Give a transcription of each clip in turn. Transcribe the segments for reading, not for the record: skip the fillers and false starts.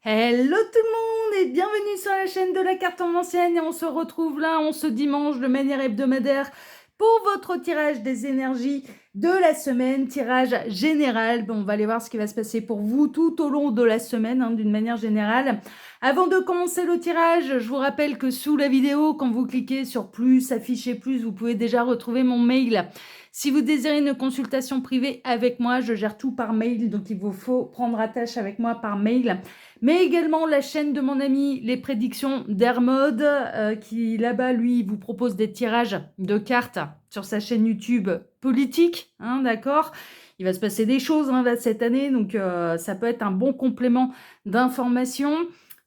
Hello tout le monde et bienvenue sur la chaîne de la carte en ancienne et on se retrouve là en ce dimanche de manière hebdomadaire pour votre tirage des énergies de la semaine, tirage général. Bon, on va aller voir ce qui va se passer pour vous tout au long de la semaine d'une manière générale. Avant de commencer le tirage, je vous rappelle que sous la vidéo, quand vous cliquez sur plus, afficher plus, vous pouvez déjà retrouver mon mail. Si vous désirez une consultation privée avec moi, je gère tout par mail, donc il vous faut prendre attache avec moi par mail. Mais également la chaîne de mon ami Les Prédictions d'Hermode, qui là-bas, lui, vous propose des tirages de cartes sur sa chaîne YouTube politique, d'accord. Il va se passer des choses là, cette année, donc ça peut être un bon complément d'information.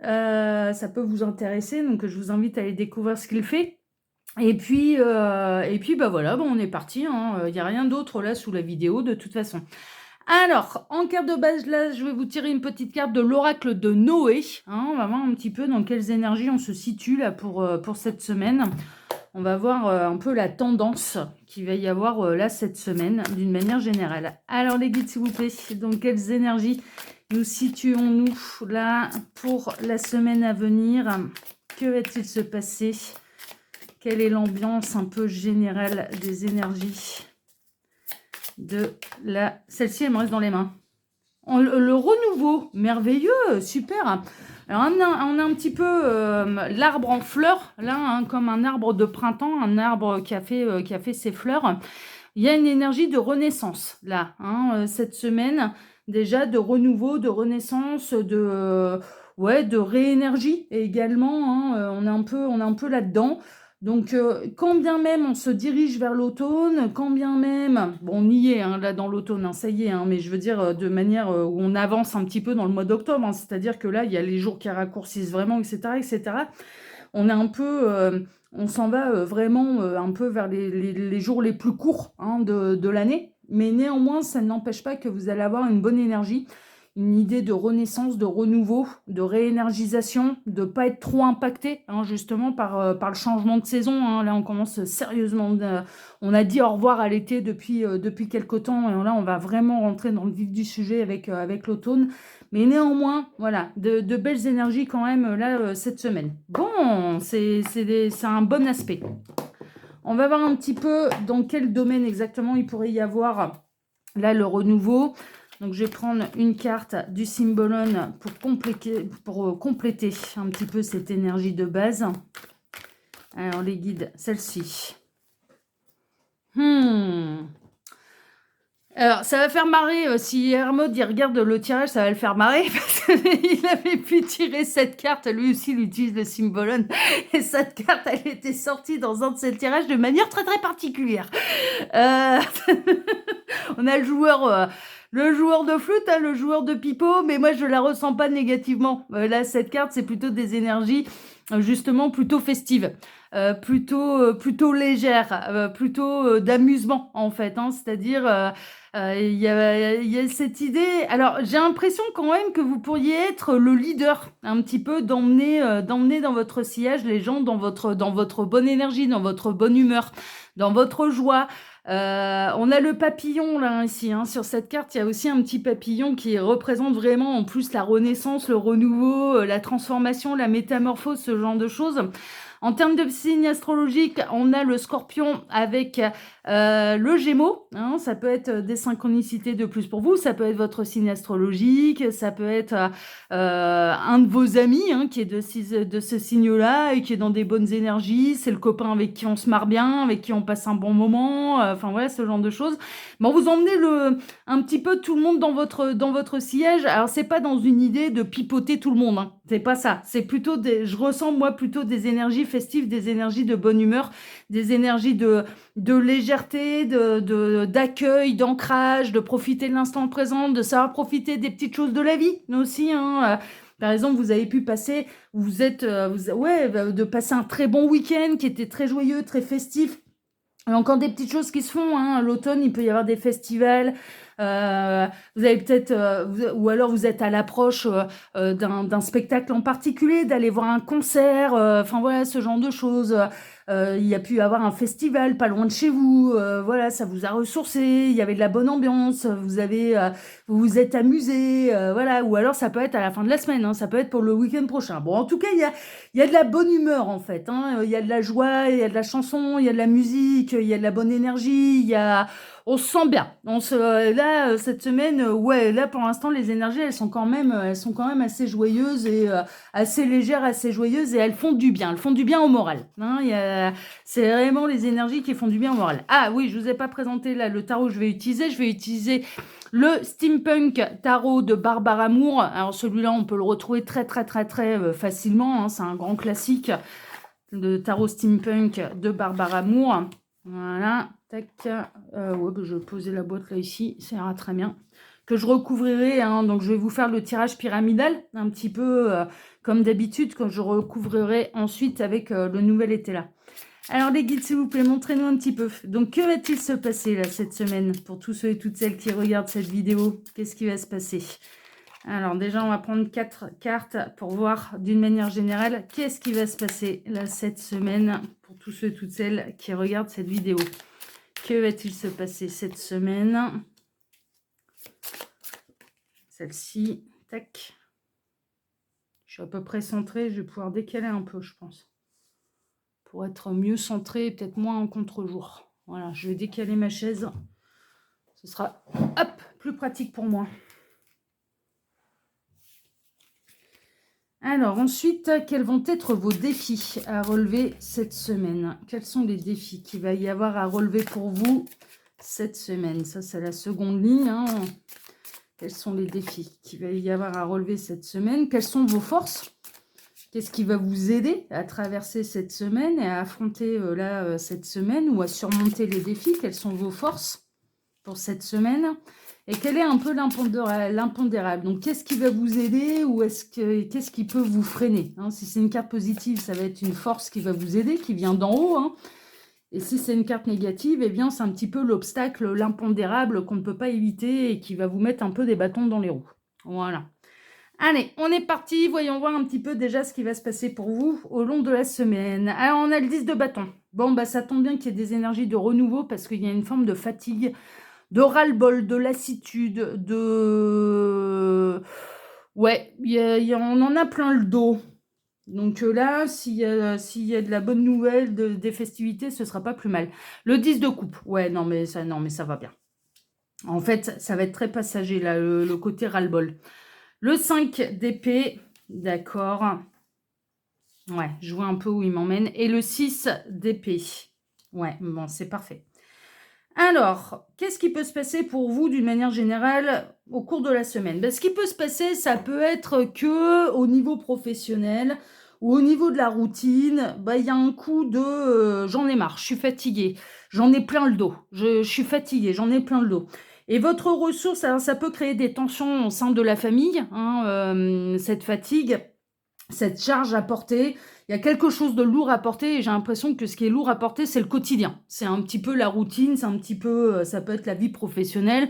Ça peut vous intéresser, donc je vous invite à aller découvrir ce qu'il fait. Et puis bah voilà, bon, on est parti. Il n'y a rien d'autre là sous la vidéo de toute façon. Alors, en carte de base, là, je vais vous tirer une petite carte de l'oracle de Noé. On va voir un petit peu dans quelles énergies on se situe là pour cette semaine. On va voir un peu la tendance qu'il va y avoir là cette semaine, d'une manière générale. Alors, les guides, s'il vous plaît, dans quelles énergies nous situons-nous là pour la semaine à venir? Que va-t-il se passer? Quelle est l'ambiance un peu générale des énergies de la... Celle-ci, elle me reste dans les mains. Le renouveau, merveilleux, super. Alors, on a un petit peu l'arbre en fleurs, là, comme un arbre de printemps, un arbre qui a fait ses fleurs. Il y a une énergie de renaissance, là, cette semaine, déjà, de renouveau, de renaissance, de réénergie également. On est un peu là-dedans. Donc, quand bien même on se dirige vers l'automne, quand bien même, bon, on y est là dans l'automne, ça y est, mais je veux dire de manière où on avance un petit peu dans le mois d'octobre, c'est-à-dire que là, il y a les jours qui raccourcissent vraiment, etc., etc. On est un peu, on s'en va vraiment un peu vers les jours les plus courts de l'année, mais néanmoins, ça n'empêche pas que vous allez avoir une bonne énergie, une idée de renaissance, de renouveau, de réénergisation, de ne pas être trop impacté justement par le changement de saison. Là, on commence sérieusement, on a dit au revoir à l'été depuis quelque temps, et là, on va vraiment rentrer dans le vif du sujet avec l'automne. Mais néanmoins, voilà, de belles énergies quand même là cette semaine. Bon, c'est un bon aspect. On va voir un petit peu dans quel domaine exactement il pourrait y avoir là le renouveau. Donc, je vais prendre une carte du Symbolon pour compléter un petit peu cette énergie de base. Alors, les guides, celle-ci. Alors, ça va faire marrer, si Hermode il regarde le tirage, ça va le faire marrer, parce qu'il avait pu tirer cette carte, lui aussi il utilise le Symbolon, et cette carte, elle était sortie dans un de ses tirages de manière très très particulière. On a le joueur de flûte, le joueur de pipeau, mais moi je la ressens pas négativement. Là, cette carte, c'est plutôt des énergies, justement, plutôt festives. Plutôt légère, plutôt d'amusement en fait, c'est-à-dire il y a cette idée. Alors j'ai l'impression quand même que vous pourriez être le leader un petit peu, d'emmener dans votre sillage les gens dans votre bonne énergie, dans votre bonne humeur, dans votre joie. On a le papillon là ici, sur cette carte il y a aussi un petit papillon qui représente vraiment en plus la renaissance, le renouveau, la transformation, la métamorphose, ce genre de choses. En termes de signe astrologique, on a le Scorpion avec le Gémeaux. Ça peut être des synchronicités de plus pour vous. Ça peut être votre signe astrologique. Ça peut être un de vos amis qui est de ce signe-là et qui est dans des bonnes énergies. C'est le copain avec qui on se marre bien, avec qui on passe un bon moment. Enfin voilà, ce genre de choses. Bon, vous emmenez un petit peu tout le monde dans votre siège. Alors, c'est pas dans une idée de pipoter tout le monde. C'est pas ça. C'est plutôt je ressens moi plutôt des énergies festives, des énergies de bonne humeur, des énergies de légèreté, d'accueil, d'ancrage, de profiter de l'instant présent, de savoir profiter des petites choses de la vie aussi. Par exemple, vous avez pu passer, de passer un très bon week-end qui était très joyeux, très festif. Il y a encore des petites choses qui se font. L'automne, il peut y avoir des festivals, Vous avez peut-être, ou alors vous êtes à l'approche d'un spectacle en particulier, d'aller voir un concert, enfin voilà, ce genre de choses. Il y a pu y avoir un festival pas loin de chez vous, voilà, ça vous a ressourcé, il y avait de la bonne ambiance, vous vous êtes amusé, voilà, ou alors ça peut être à la fin de la semaine, hein, ça peut être pour le week-end prochain. Bon, en tout cas, il y a de la bonne humeur en fait, hein, il y a de la joie, il y a de la chanson, il y a de la musique, il y a de la bonne énergie, on se sent bien. Là, cette semaine, ouais, là pour l'instant, les énergies, elles sont quand même assez joyeuses et assez légères, assez joyeuses et elles font du bien. Elles font du bien au moral. Hein, c'est vraiment les énergies qui font du bien au moral. Ah oui, je vous ai pas présenté là le tarot que je vais utiliser. Je vais utiliser le Steampunk Tarot de Barbara Moore. Alors celui-là, on peut le retrouver très facilement. Hein, c'est un grand classique. Le tarot Steampunk de Barbara Moore. Voilà, tac. Ouais, bah, je vais poser la boîte là ici, ça ira très bien. Que je recouvrirai, hein, donc je vais vous faire le tirage pyramidal, un petit peu comme d'habitude, quand je recouvrirai ensuite avec le nouvel été là. Alors les guides, s'il vous plaît, montrez-nous un petit peu. Donc que va-t-il se passer là cette semaine pour tous ceux et toutes celles qui regardent cette vidéo? Qu'est-ce qui va se passer? Alors déjà, on va prendre 4 cartes pour voir d'une manière générale qu'est-ce qui va se passer là cette semaine pour tous ceux et toutes celles qui regardent cette vidéo. Que va-t-il se passer cette semaine? Celle-ci, tac. Je suis à peu près centrée, je vais pouvoir décaler un peu, je pense. Pour être mieux centrée et peut-être moins en contre-jour. Voilà, je vais décaler ma chaise. Ce sera, hop, plus pratique pour moi. Alors ensuite, quels vont être vos défis à relever cette semaine? Quels sont les défis qu'il va y avoir à relever pour vous cette semaine? Ça, c'est la seconde ligne. Hein. Quels sont les défis qu'il va y avoir à relever cette semaine? Quelles sont vos forces? Qu'est-ce qui va vous aider à traverser cette semaine et à affronter cette semaine ou à surmonter les défis? Quelles sont vos forces pour cette semaine? Et quel est un peu l'impondérable? Donc, qu'est-ce qui va vous aider ou qu'est-ce qui peut vous freiner? Hein, si c'est une carte positive, ça va être une force qui va vous aider, qui vient d'en haut. Hein. Et si c'est une carte négative, eh bien, c'est un petit peu l'obstacle, l'impondérable qu'on ne peut pas éviter et qui va vous mettre un peu des bâtons dans les roues. Voilà. Allez, on est parti. Voyons voir un petit peu déjà ce qui va se passer pour vous au long de la semaine. Alors, on a le 10 de bâton. Bon, bah, ça tombe bien qu'il y ait des énergies de renouveau parce qu'il y a une forme de fatigue, de ras-le-bol, de lassitude, de... Ouais, on en a plein le dos. Donc là, s'il y a de la bonne nouvelle, des festivités, ce sera pas plus mal. Le 10 de coupe. Ouais, non, mais ça va bien. En fait, ça va être très passager, là, le côté ras-le-bol. Le 5 d'épée, d'accord. Ouais, je vois un peu où il m'emmène. Et le 6 d'épée. Ouais, bon, c'est parfait. Alors, qu'est-ce qui peut se passer pour vous d'une manière générale au cours de la semaine? Ce qui peut se passer, ça peut être que au niveau professionnel ou au niveau de la routine, il y a un coup de j'en ai marre, je suis fatiguée, j'en ai plein le dos, je suis fatiguée, j'en ai plein le dos. Et votre ressource, alors ça peut créer des tensions au sein de la famille, hein, cette fatigue, cette charge à porter. Il y a quelque chose de lourd à porter et j'ai l'impression que ce qui est lourd à porter, c'est le quotidien. C'est un petit peu la routine, c'est un petit peu, ça peut être la vie professionnelle.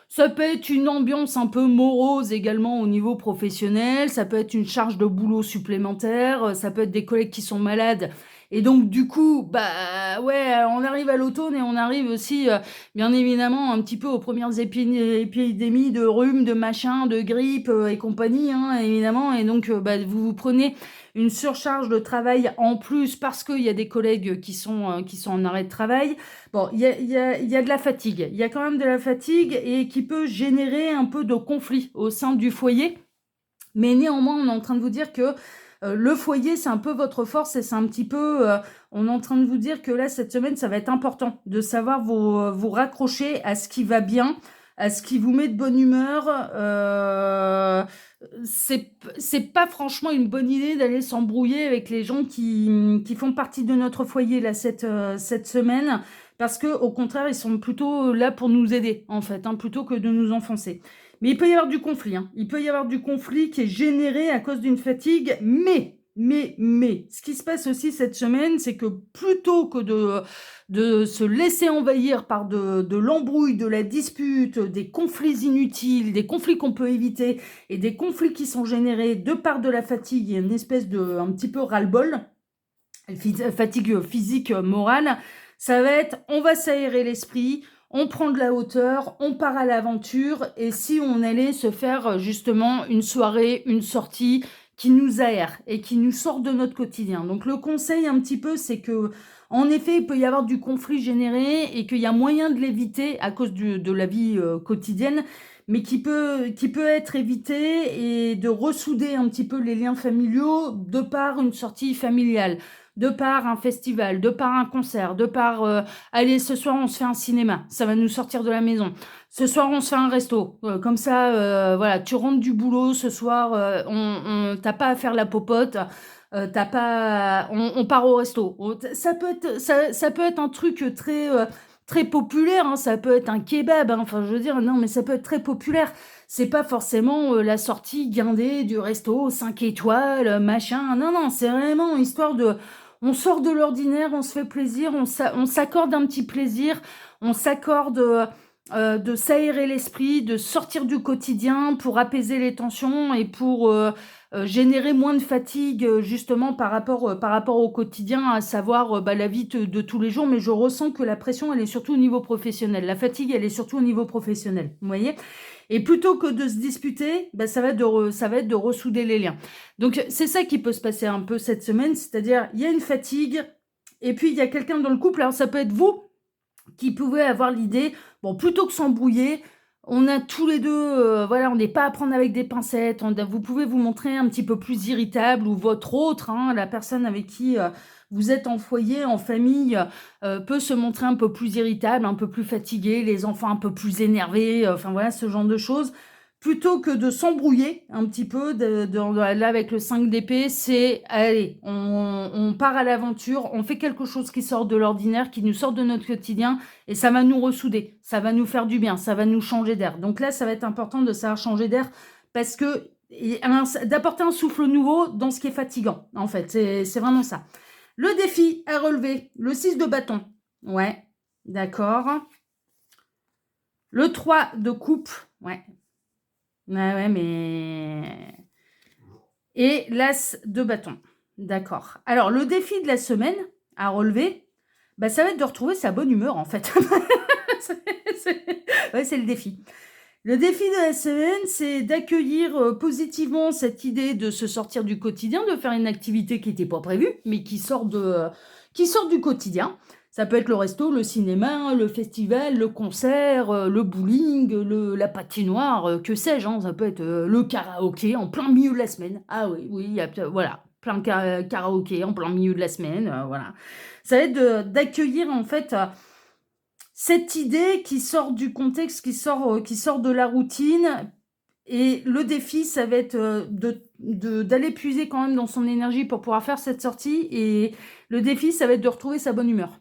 Ça peut être une ambiance un peu morose également au niveau professionnel. Ça peut être une charge de boulot supplémentaire. Ça peut être des collègues qui sont malades. Et donc, du coup, ouais, on arrive à l'automne et on arrive aussi, bien évidemment, un petit peu aux premières épidémies de rhume, de machin, de grippe et compagnie, hein, évidemment. Et donc, vous prenez une surcharge de travail en plus parce qu'il y a des collègues qui sont en arrêt de travail. Bon, il y a de la fatigue. Il y a quand même de la fatigue et qui peut générer un peu de conflit au sein du foyer. Mais néanmoins, on est en train de vous dire que le foyer, c'est un peu votre force et c'est un petit peu... on est en train de vous dire que là, cette semaine, ça va être important de savoir vous raccrocher à ce qui va bien, à ce qui vous met de bonne humeur. C'est pas franchement une bonne idée d'aller s'embrouiller avec les gens qui font partie de notre foyer là cette semaine, parce que au contraire, ils sont plutôt là pour nous aider, en fait, hein, plutôt que de nous enfoncer. Mais il peut y avoir du conflit. Hein. Il peut y avoir du conflit qui est généré à cause d'une fatigue, mais ce qui se passe aussi cette semaine, c'est que plutôt que de se laisser envahir par de l'embrouille, de la dispute, des conflits inutiles, des conflits qu'on peut éviter et des conflits qui sont générés de par de la fatigue et une espèce de un petit peu ras-le-bol, fatigue physique, morale, ça va être on va s'aérer l'esprit, on prend de la hauteur, on part à l'aventure et si on allait se faire justement une soirée, une sortie qui nous aère et qui nous sort de notre quotidien. Donc le conseil un petit peu c'est que en effet il peut y avoir du conflit généré et qu'il y a moyen de l'éviter à cause de la vie quotidienne mais qui peut être évité et de ressouder un petit peu les liens familiaux de par une sortie familiale, de par un festival, de par un concert, de par allez ce soir on se fait un cinéma, ça va nous sortir de la maison. Ce soir on se fait un resto, comme ça voilà, tu rentres du boulot ce soir, t'as pas à faire la popote, t'as pas, on part au resto. Ça peut être un truc très populaire, hein, ça peut être un kebab, hein, enfin je veux dire non mais ça peut être très populaire. C'est pas forcément la sortie guindée du resto 5 étoiles, machin. Non non, c'est vraiment histoire de on sort de l'ordinaire, on se fait plaisir, on s'accorde un petit plaisir, on s'accorde de s'aérer l'esprit, de sortir du quotidien pour apaiser les tensions et pour générer moins de fatigue justement par rapport au quotidien, à savoir la vie de tous les jours. Mais je ressens que la pression, elle est surtout au niveau professionnel. La fatigue, elle est surtout au niveau professionnel. Vous voyez ? Et plutôt que de se disputer, ça va être de ressouder les liens. Donc, c'est ça qui peut se passer un peu cette semaine, c'est-à-dire, il y a une fatigue, et puis il y a quelqu'un dans le couple, alors ça peut être vous qui pouvez avoir l'idée, bon, plutôt que s'embrouiller, on a tous les deux, voilà, on n'est pas à prendre avec des pincettes, vous pouvez vous montrer un petit peu plus irritable, ou votre autre, hein, la personne avec qui vous êtes en foyer, en famille, peut se montrer un peu plus irritable, un peu plus fatigué, les enfants un peu plus énervés, enfin voilà, ce genre de choses. Plutôt que de s'embrouiller un petit peu, là avec le 5 d'épée, c'est, allez, on part à l'aventure, on fait quelque chose qui sort de l'ordinaire, qui nous sort de notre quotidien, et ça va nous ressouder, ça va nous faire du bien, ça va nous changer d'air. Donc là, ça va être important de savoir changer d'air, parce que d'apporter un souffle nouveau dans ce qui est fatigant, en fait, c'est vraiment ça. Le défi à relever, le 6 de bâton. Ouais, d'accord. Le 3 de coupe. Ouais. Ouais, mais... Et l'as de bâton. D'accord. Alors, le défi de la semaine à relever, ça va être de retrouver sa bonne humeur, en fait. Ouais, c'est le défi. Le défi de la semaine, c'est d'accueillir positivement cette idée de se sortir du quotidien, de faire une activité qui n'était pas prévue, mais qui sort du quotidien. Ça peut être le resto, le cinéma, le festival, le concert, le bowling, la patinoire, que sais-je. Hein, ça peut être le karaoké en plein milieu de la semaine. Ah oui, il y a voilà, plein de karaoké en plein milieu de la semaine. Voilà. Ça va être d'accueillir en fait cette idée qui sort du contexte, qui sort de la routine. Et le défi, ça va être d'aller puiser quand même dans son énergie pour pouvoir faire cette sortie. Et le défi, ça va être de retrouver sa bonne humeur.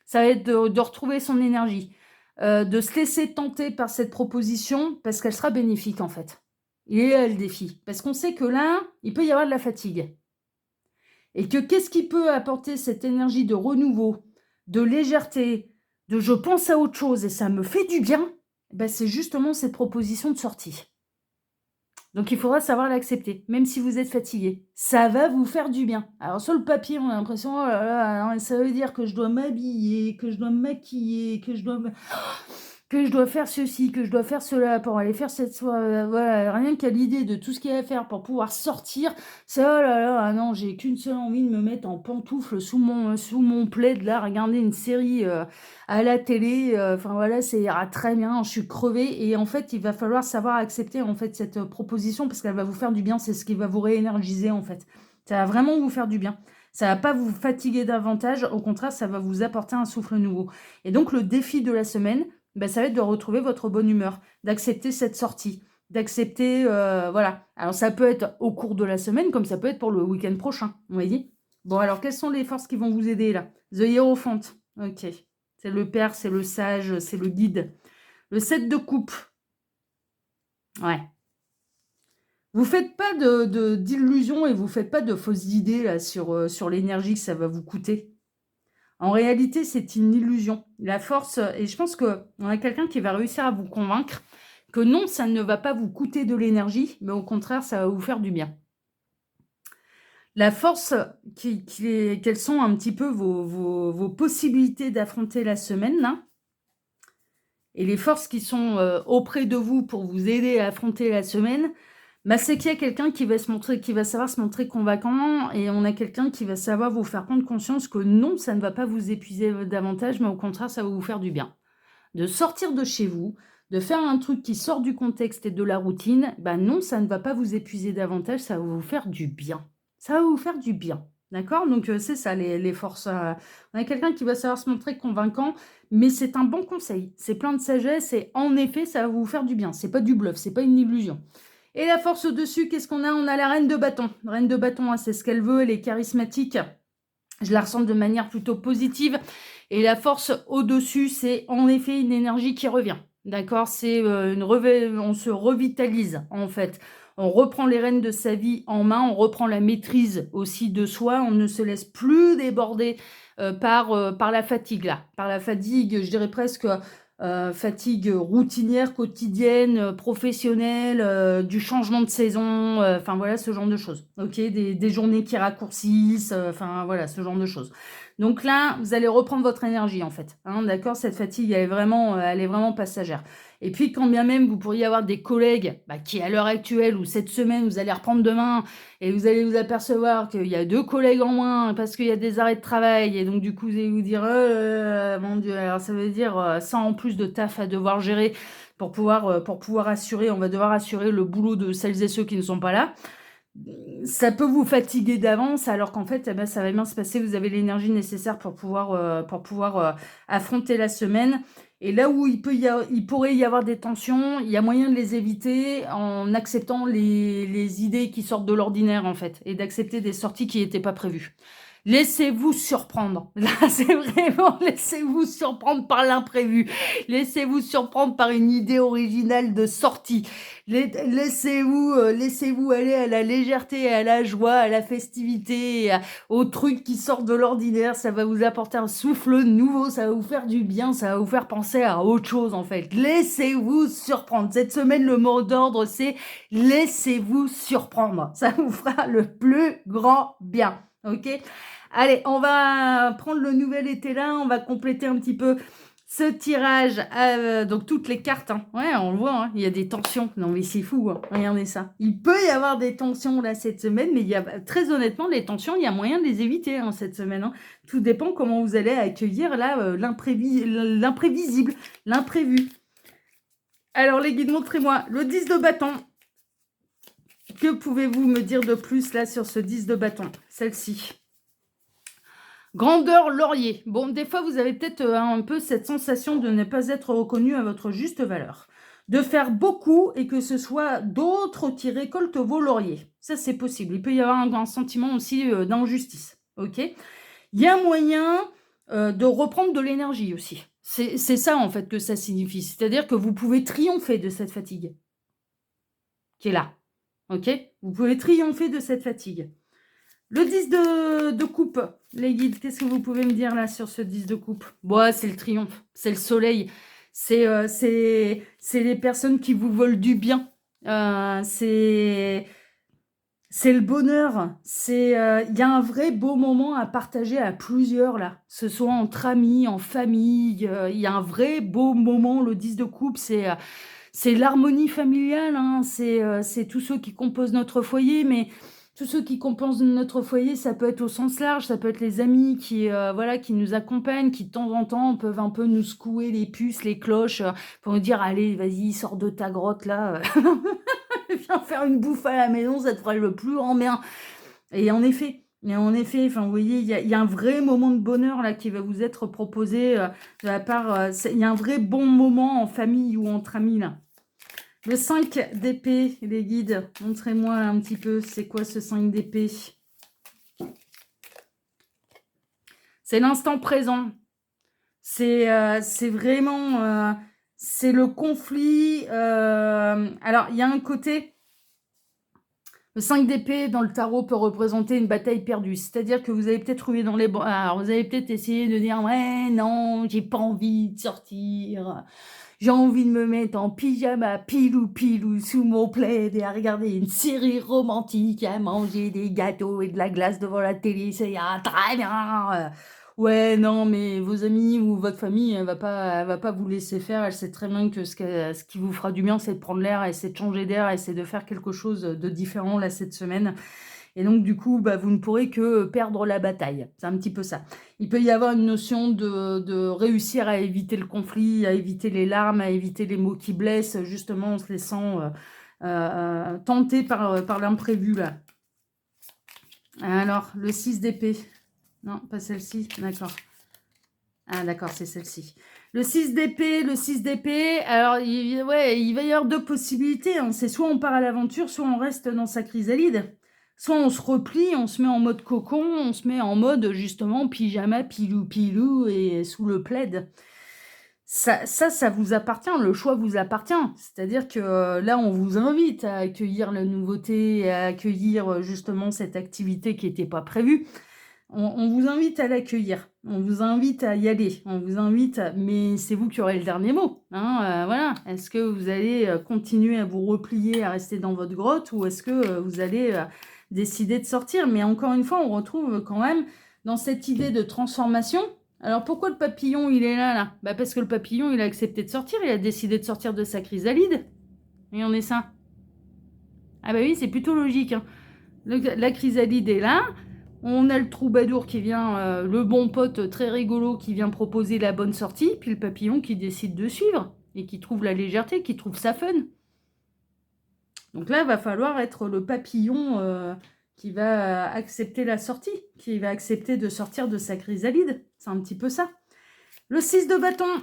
Ça va être de retrouver son énergie. De se laisser tenter par cette proposition parce qu'elle sera bénéfique en fait. Et le défi. Parce qu'on sait que là, il peut y avoir de la fatigue. Et que qu'est-ce qui peut apporter cette énergie de renouveau, de légèreté, de je pense à autre chose et ça me fait du bien, c'est justement cette proposition de sortie. Donc il faudra savoir l'accepter, même si vous êtes fatigué. Ça va vous faire du bien. Alors sur le papier, on a l'impression, oh là là, ça veut dire que je dois m'habiller, que je dois me maquiller, que je dois faire ceci, que je dois faire cela pour aller faire cette soirée. Voilà, rien qu'à l'idée de tout ce qu'il y a à faire pour pouvoir sortir, c'est oh là là, ah non, j'ai qu'une seule envie de me mettre en pantoufle sous mon plaid, là, regarder une série à la télé. Enfin voilà, ça ira très bien, je suis crevée. Et en fait, il va falloir savoir accepter en fait cette proposition parce qu'elle va vous faire du bien, c'est ce qui va vous réénergiser en fait. Ça va vraiment vous faire du bien. Ça va pas vous fatiguer davantage, au contraire, ça va vous apporter un souffle nouveau. Et donc le défi de la semaine, ça va être de retrouver votre bonne humeur, d'accepter cette sortie, d'accepter, voilà. Alors ça peut être au cours de la semaine, comme ça peut être pour le week-end prochain, vous voyez. Bon, alors quelles sont les forces qui vont vous aider là? The Hierophant, ok. C'est le père, c'est le sage, c'est le guide. Le 7 de coupe, ouais. Vous faites pas d'illusions et vous faites pas de fausses idées là, sur l'énergie que ça va vous coûter. En réalité, c'est une illusion. La force, et je pense qu'on a quelqu'un qui va réussir à vous convaincre que non, ça ne va pas vous coûter de l'énergie, mais au contraire, ça va vous faire du bien. La force, quelles sont un petit peu vos possibilités d'affronter la semaine, là, et les forces qui sont auprès de vous pour vous aider à affronter la semaine, bah, c'est qu'il y a quelqu'un qui va savoir se montrer convaincant, et on a quelqu'un qui va savoir vous faire prendre conscience que non, ça ne va pas vous épuiser davantage, mais au contraire, ça va vous faire du bien. De sortir de chez vous, de faire un truc qui sort du contexte et de la routine, bah non, ça ne va pas vous épuiser davantage, ça va vous faire du bien. Ça va vous faire du bien. D'accord? Donc, c'est ça, les forces. On a quelqu'un qui va savoir se montrer convaincant, mais c'est un bon conseil. C'est plein de sagesse et en effet, ça va vous faire du bien. C'est pas du bluff, c'est pas une illusion. Et la force au-dessus, qu'est-ce qu'on a? On a la reine de bâton. Reine de bâton, hein, c'est ce qu'elle veut, elle est charismatique. Je la ressens de manière plutôt positive. Et la force au-dessus, c'est en effet une énergie qui revient. D'accord? C'est on se revitalise en fait. On reprend les rênes de sa vie en main, on reprend la maîtrise aussi de soi, on ne se laisse plus déborder par la fatigue là. Par la fatigue, je dirais presque fatigue routinière, quotidienne, professionnelle, du changement de saison, enfin voilà, ce genre de choses. Ok, des journées qui raccourcissent, enfin voilà, ce genre de choses. Donc là, vous allez reprendre votre énergie en fait. Hein, d'accord? Cette fatigue, elle est vraiment passagère. Et puis, quand bien même vous pourriez avoir des collègues qui, à l'heure actuelle ou cette semaine, vous allez reprendre demain et vous allez vous apercevoir qu'il y a 2 collègues en moins parce qu'il y a des arrêts de travail. Et donc, du coup, vous allez vous dire, mon Dieu, alors ça veut dire 100 en plus de taf à devoir gérer pour pouvoir assurer, on va devoir assurer le boulot de celles et ceux qui ne sont pas là. Ça peut vous fatiguer d'avance, alors qu'en fait, ça va bien se passer. Vous avez l'énergie nécessaire pour pouvoir affronter la semaine. Et là où il pourrait y avoir des tensions, il y a moyen de les éviter en acceptant les idées qui sortent de l'ordinaire, en fait, et d'accepter des sorties qui n'étaient pas prévues. Laissez-vous surprendre. Là, c'est vraiment laissez-vous surprendre par l'imprévu. Laissez-vous surprendre par une idée originale de sortie. Laissez-vous aller à la légèreté, à la joie, à la festivité, aux trucs qui sortent de l'ordinaire. Ça va vous apporter un souffle nouveau, ça va vous faire du bien, ça va vous faire penser à autre chose en fait. Laissez-vous surprendre. Cette semaine, le mot d'ordre, c'est laissez-vous surprendre. Ça vous fera le plus grand bien. Ok? Allez, on va prendre le nouvel été là, on va compléter un petit peu ce tirage, donc toutes les cartes, hein. Ouais, on le voit, hein, il y a des tensions. Non mais c'est fou, hein. Regardez ça. Il peut y avoir des tensions là cette semaine, mais il y a très honnêtement les tensions, il y a moyen de les éviter hein, cette semaine. Hein. Tout dépend comment vous allez accueillir là l'imprévisible, l'imprévu. Alors les guides, montrez-moi le 10 de bâton. Que pouvez-vous me dire de plus là sur ce 10 de bâton? Celle-ci. Grandeur laurier. Bon, des fois, vous avez peut-être un peu cette sensation de ne pas être reconnu à votre juste valeur. De faire beaucoup et que ce soit d'autres qui récoltent vos lauriers. Ça, c'est possible. Il peut y avoir un sentiment aussi d'injustice. Ok? Il y a moyen de reprendre de l'énergie aussi. C'est ça, en fait, que ça signifie. C'est-à-dire que vous pouvez triompher de cette fatigue qui est là. Ok? Vous pouvez triompher de cette fatigue. Le 10 de coupe, les guides, qu'est-ce que vous pouvez me dire là sur ce 10 de coupe? Bon, c'est le triomphe, c'est le soleil, c'est les personnes qui vous veulent du bien, c'est le bonheur, il y a un vrai beau moment à partager à plusieurs là, que ce soit entre amis, en famille, il y a un vrai beau moment, le 10 de coupe, c'est l'harmonie familiale, hein, c'est tous ceux qui composent notre foyer, mais tous ceux qui composent notre foyer, ça peut être au sens large, ça peut être les amis qui nous accompagnent, qui de temps en temps peuvent un peu nous secouer les puces, les cloches, pour nous dire allez, vas-y, sors de ta grotte là, viens faire une bouffe à la maison, ça te fera le plus grand bien. Et en effet, enfin, vous voyez, il y a un vrai moment de bonheur là qui va vous être proposé de la part. Il y a un vrai bon moment en famille ou entre amis là. Le 5 d'épée, les guides, montrez-moi un petit peu, c'est quoi ce 5 d'épée? C'est l'instant présent. C'est vraiment... c'est le conflit. Alors, il y a un côté... Le 5 d'épée dans le tarot peut représenter une bataille perdue. C'est-à-dire que vous avez peut-être trouvé dans les... Alors, vous avez peut-être essayé de dire « Ouais, non, j'ai pas envie de sortir. J'ai envie de me mettre en pyjama pilou sous mon plaid et à regarder une série romantique, à manger des gâteaux et de la glace devant la télé. C'est très bien. Ouais, non, mais vos amis ou votre famille, elle va pas vous laisser faire. Elle sait très bien que ce qui vous fera du bien, c'est de prendre l'air, et c'est de changer d'air, et c'est de faire quelque chose de différent là cette semaine. Et donc, du coup, vous ne pourrez que perdre la bataille. C'est un petit peu ça. Il peut y avoir une notion de réussir à éviter le conflit, à éviter les larmes, à éviter les mots qui blessent, justement en se laissant tenter par l'imprévu, là. Alors, le 6 d'épée. Non, pas celle-ci. D'accord. Ah, d'accord, c'est celle-ci. Le 6 d'épée. Alors, il va y avoir deux possibilités. Hein. C'est soit on part à l'aventure, soit on reste dans sa chrysalide. Soit on se replie, on se met en mode cocon, on se met en mode, justement, pyjama, pilou et sous le plaid. Ça vous appartient, le choix vous appartient. C'est-à-dire que là, on vous invite à accueillir la nouveauté, à accueillir justement cette activité qui n'était pas prévue. On vous invite à l'accueillir, on vous invite à y aller, mais c'est vous qui aurez le dernier mot. Hein, voilà. Est-ce que vous allez continuer à vous replier, à rester dans votre grotte, ou est-ce que vous allez décider de sortir? Mais encore une fois, on retrouve quand même dans cette idée de transformation. Alors pourquoi le papillon, il est là? Parce que le papillon, il a accepté de sortir, il a décidé de sortir de sa chrysalide. Et on est ça. Ah bah oui, c'est plutôt logique. Hein. La chrysalide est là. On a le troubadour qui vient, le bon pote très rigolo qui vient proposer la bonne sortie, puis le papillon qui décide de suivre et qui trouve la légèreté, qui trouve ça fun. Donc là, il va falloir être le papillon qui va accepter la sortie, qui va accepter de sortir de sa chrysalide. C'est un petit peu ça. Le 6 de bâton.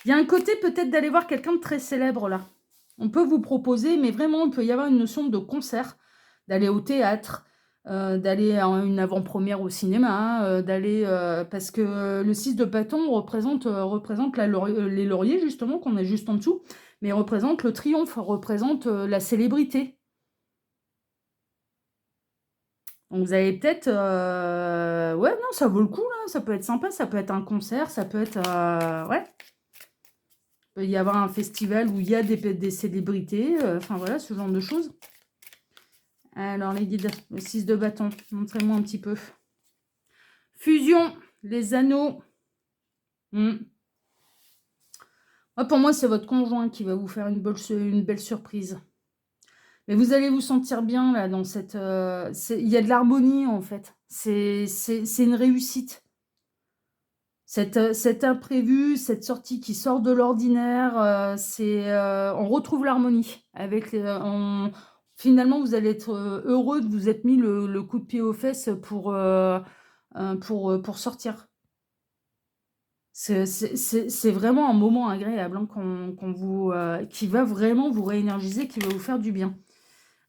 Il y a un côté peut-être d'aller voir quelqu'un de très célèbre là. On peut vous proposer, mais vraiment, il peut y avoir une notion de concert, d'aller au théâtre, d'aller à une avant-première au cinéma, parce que le 6 de bâton représente les lauriers, justement, qu'on a juste en dessous, mais représente le triomphe, représente la célébrité. Donc vous avez peut-être... ouais, non, ça vaut le coup, là, ça peut être sympa, ça peut être un concert, ça peut être... ouais. Il peut y avoir un festival où il y a des célébrités, enfin voilà, ce genre de choses. Alors, les guides, le 6 de bâton, montrez-moi un petit peu. Fusion, les anneaux. Pour moi, c'est votre conjoint qui va vous faire une belle surprise. Mais vous allez vous sentir bien, là, dans cette... il y a de l'harmonie, en fait. C'est une réussite. Cet imprévu, cette sortie qui sort de l'ordinaire, on retrouve l'harmonie. Finalement, vous allez être heureux de vous être mis le coup de pied aux fesses pour sortir. C'est vraiment un moment agréable hein, qui va vraiment vous réénergiser, qui va vous faire du bien.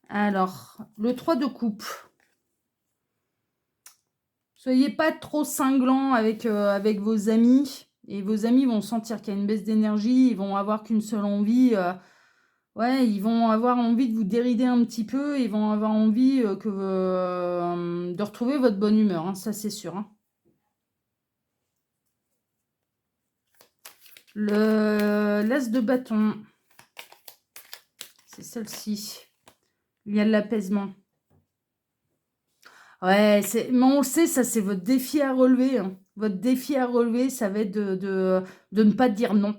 Alors, le 3 de coupe. Soyez pas trop cinglant avec vos amis. Et vos amis vont sentir qu'il y a une baisse d'énergie. Ils vont avoir qu'une seule envie. Ils vont avoir envie de vous dérider un petit peu. Ils vont avoir envie de retrouver votre bonne humeur. Hein, ça, c'est sûr. Hein. L'as de bâton. C'est celle-ci. Il y a de l'apaisement. Ouais, mais on le sait, ça c'est votre défi à relever. Hein. Votre défi à relever, ça va être de ne pas dire non.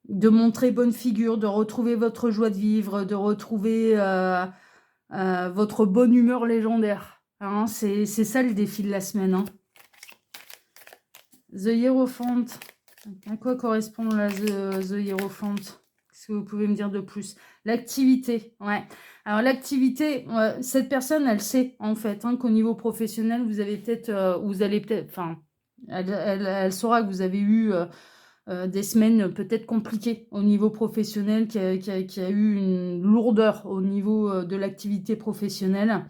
De montrer bonne figure, de retrouver votre joie de vivre, de retrouver votre bonne humeur légendaire. Hein, c'est ça le défi de la semaine. Hein. The Hierophant. À quoi correspond The Hierophant? Qu'est-ce que vous pouvez me dire de plus? L'activité, ouais. Alors l'activité, cette personne, elle sait en fait hein, qu'au niveau professionnel, vous allez peut-être, enfin, elle saura que vous avez eu des semaines peut-être compliquées au niveau professionnel, qui a eu une lourdeur au niveau de l'activité professionnelle.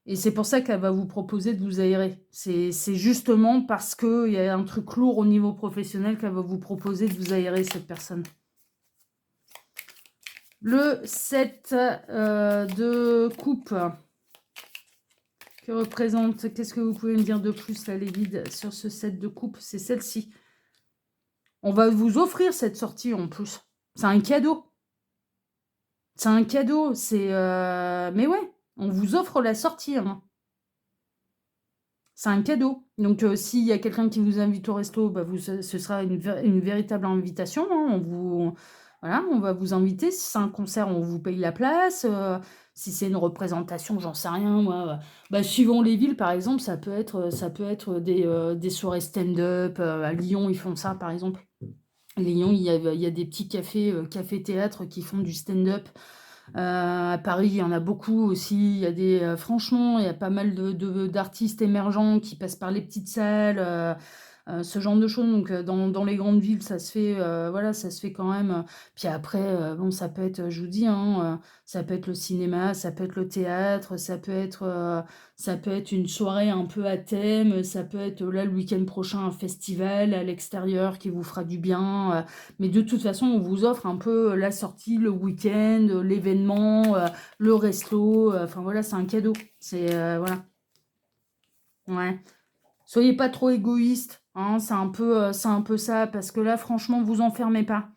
Et c'est pour ça qu'elle va vous proposer de vous aérer. C'est justement parce qu'il y a un truc lourd au niveau professionnel qu'elle va vous proposer de vous aérer, cette personne. Le 7 de coupe. Que représente, qu'est-ce que vous pouvez me dire de plus, là, les guides, sur ce 7 de coupe? C'est celle-ci. On va vous offrir cette sortie en plus. C'est un cadeau. C'est un cadeau. C'est. Mais ouais, on vous offre la sortie. Hein. C'est un cadeau. Donc, s'il y a quelqu'un qui vous invite au resto, bah, ce sera une véritable invitation. Hein. Voilà, on va vous inviter. Si c'est un concert, on vous paye la place. Si c'est une représentation, j'en sais rien. Moi, bah, suivant les villes, par exemple, ça peut être des soirées stand-up. À Lyon, ils font ça, par exemple. Lyon, il y a des petits cafés-théâtres qui font du stand-up. À Paris, il y en a beaucoup aussi. Il y a franchement, il y a pas mal d'artistes émergents qui passent par les petites salles, ce genre de choses. Donc, dans les grandes villes, ça se fait, voilà, ça se fait quand même. Puis après, bon, ça peut être, je vous dis, hein, ça peut être le cinéma, ça peut être le théâtre, ça peut être une soirée un peu à thème, ça peut être là le week-end prochain un festival à l'extérieur qui vous fera du bien. Mais de toute façon, on vous offre un peu la sortie, le week-end, l'événement, le resto. Enfin voilà, c'est un cadeau. C'est voilà. Ouais. Soyez pas trop égoïste. Hein, c'est un peu ça. Parce que là, franchement, vous enfermez pas.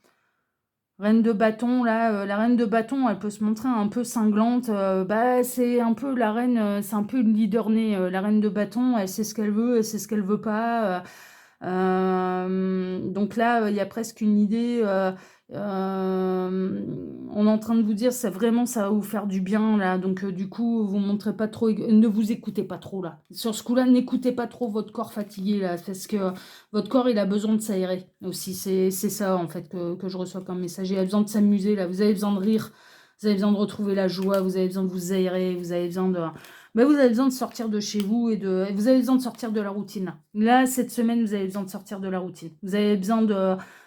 Reine de bâton, là, la reine de bâton, elle peut se montrer un peu cinglante. Bah, c'est un peu la reine, c'est un peu une leader née. La reine de bâton, elle sait ce qu'elle veut, elle sait ce qu'elle veut pas. Donc là, il y a presque une idée. On est en train de vous dire, c'est vraiment, ça va vous faire du bien là. Donc du coup, vous montrez pas trop, ne vous écoutez pas trop là. Sur ce coup-là, n'écoutez pas trop votre corps fatigué là, parce que votre corps, il a besoin de s'aérer aussi. C'est ça en fait que je reçois comme message. Il a besoin de s'amuser là. Vous avez besoin de rire. Vous avez besoin de retrouver la joie. Vous avez besoin de vous aérer. Vous avez besoin de vous avez besoin de sortir de chez vous vous avez besoin de sortir de la routine. Là, cette semaine, vous avez besoin de sortir de la routine. Vous avez besoin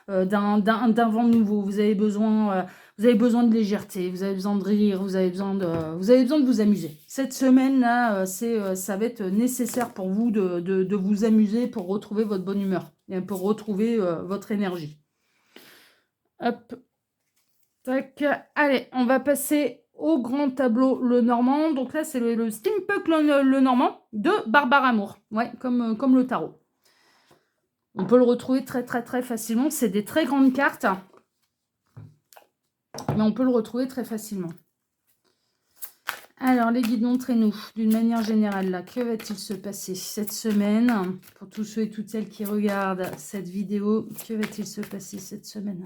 d'un vent nouveau. Vous avez besoin de légèreté. Vous avez besoin de rire. Vous avez besoin de vous amuser. Cette semaine-là, ça va être nécessaire pour vous de vous amuser pour retrouver votre bonne humeur et pour retrouver votre énergie. Hop. Tac. Allez, on va passer au grand tableau le normand. Donc là, c'est le Steampunk le normand de Barbara Moore. Ouais, comme le tarot. On peut le retrouver très très très facilement. C'est des très grandes cartes. Mais on peut le retrouver très facilement. Alors, les guides, montrez-nous, d'une manière générale, là, que va-t-il se passer cette semaine? Pour tous ceux et toutes celles qui regardent cette vidéo, que va-t-il se passer cette semaine?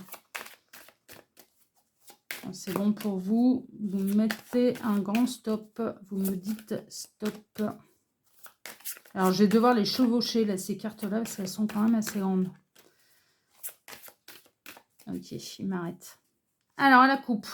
C'est bon pour vous. Vous mettez un grand stop. Vous me dites stop. Alors, je vais devoir les chevaucher, là, ces cartes-là, parce qu'elles sont quand même assez grandes. Ok, il m'arrête. Alors, à la coupe,